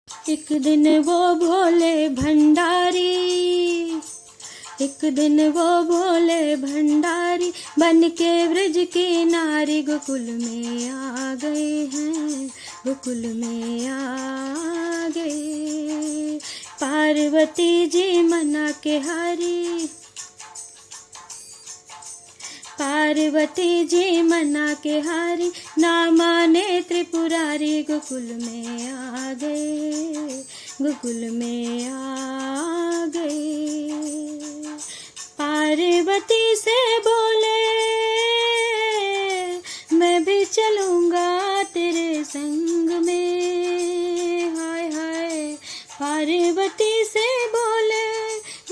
एक दिन वो भोले भंडारी, एक दिन वो भोले भंडारी बन के ब्रज की नारी गोकुल में आ गए हैं, गोकुल में आ गए। पार्वती जी मना के हारी, पार्वती जी मना के हारी, ना माने त्रिपुरारी गोकुल में आ गए, गोकुल में आ गए। पार्वती से बोले मैं भी चलूंगा तेरे संग में, हाय हाय। पार्वती से बोले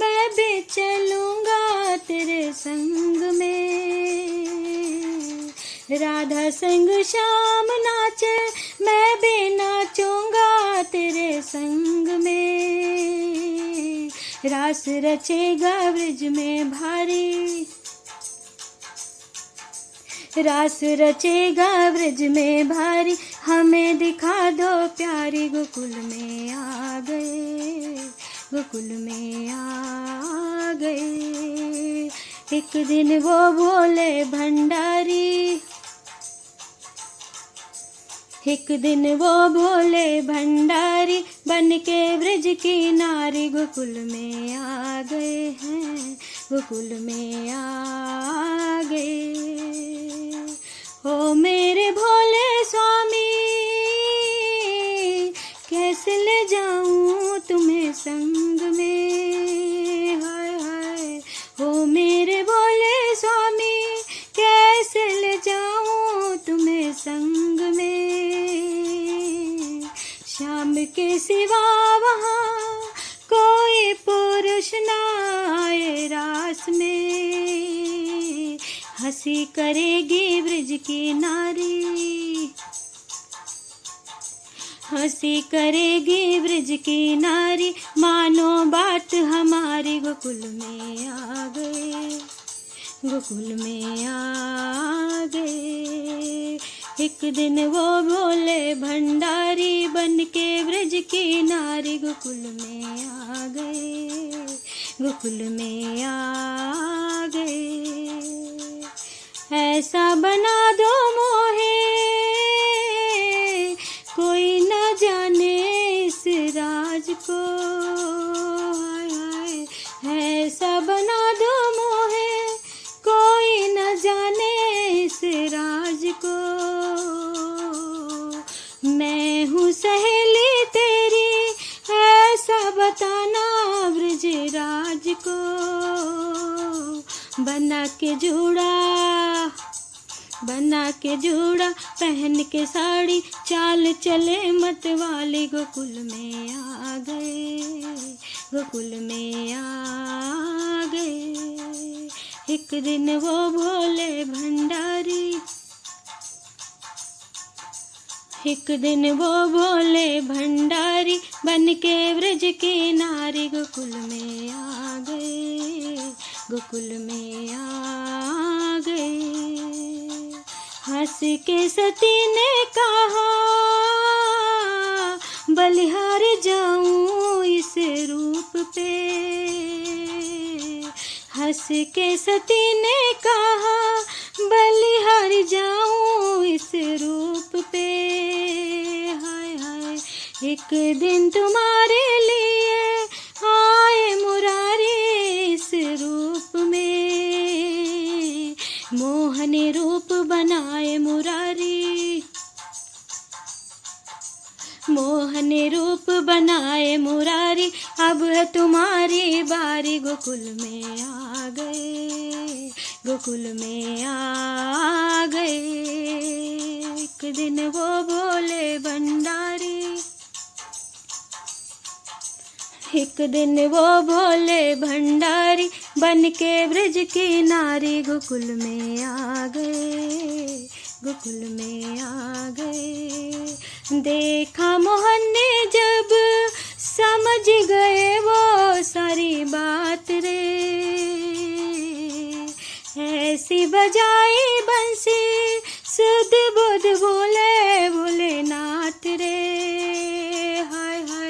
मैं भी चलूंगा तेरे संग में। राधा संग श्याम नाचे मैं भी नाचूंगा तेरे संग में। रास रचेगा ब्रज में भारी, रास रचेगा ब्रज में भारी, हमें दिखा दो प्यारी गोकुल में आ गए, गोकुल में आ गए। एक दिन वो भोले भंडारी, एक दिन वो भोले भंडारी बन के ब्रज की नारी गोकुल में आ गए हैं, गोकुल में आ गए। ओ मेरे भोले स्वामी कैसे ले जाऊं तुम्हें संग में, हाय हाय। ओ मेरे भोले स्वामी कैसे ले जाऊं तुम्हें संग में। श्याम के सिवा वहाँ कोई पुरुष ना आए रास में, हंसी करेगी ब्रज की नारी, हंसी करेगी ब्रज की नारी, मानो बात हमारी गोकुल में आ गए, गोकुल में आ गए। एक दिन वो भोले भंडारी बन के ब्रज की नारी गोकुल में आ गए, गोकुल में आ गए। ऐसा बना दो मोहे कोई न जाने इस राज को, हाय हाय। ऐसा बना दो मोहे कोई न जाने इस राज को। मैं हूँ सहेली तेरी ऐसा बताना ब्रज राज को। बना के जूड़ा, बना के जूड़ा पहन के साड़ी, चाल चले मत वाले गोकुल में आ गए, गोकुल में आ गए। एक दिन वो भोले भंडारी, एक दिन वो भोले भंडारी बन के ब्रज की नारी गोकुल में आ गए, गोकुल में आ गए। हंस के सती ने कहा बलिहार जाऊं इस रूप पे, हंस के सती ने कहा बलिहार जाऊं इस रूप पे, हाय हाय। एक दिन तुम्हारे लिए आए मुरारी इस रूप में, मोहनी रूप बनाए मुरारी, मोहनी रूप बनाए मुरारी। अब है तुम्हारी बारी गोकुल में आ गए, गोकुल में आ गए। एक दिन वो भोले भंडारी, एक दिन वो भोले भंडारी बन के ब्रज की नारी गोकुल में आ गए, गोकुल में आ गए। देखा मोहन ने जब समझ गए वो सारी बात रे, ऐसी बजाई बंसी सुध बुध बोले भोलेनाथ रे, हाय हाय।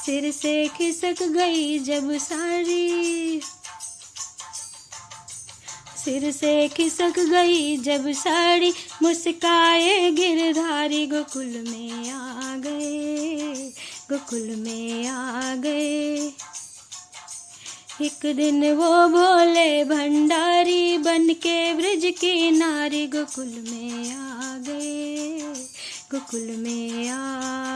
सिर से खिसक गई जब साड़ी, सिर से खिसक गई जब साड़ी, मुस्काए गिरधारी गोकुल में आ गए, गोकुल में आ गए। एक दिन वो भोले भंडारी बन के ब्रज की नारी गोकुल में आ गए, गोकुल में आ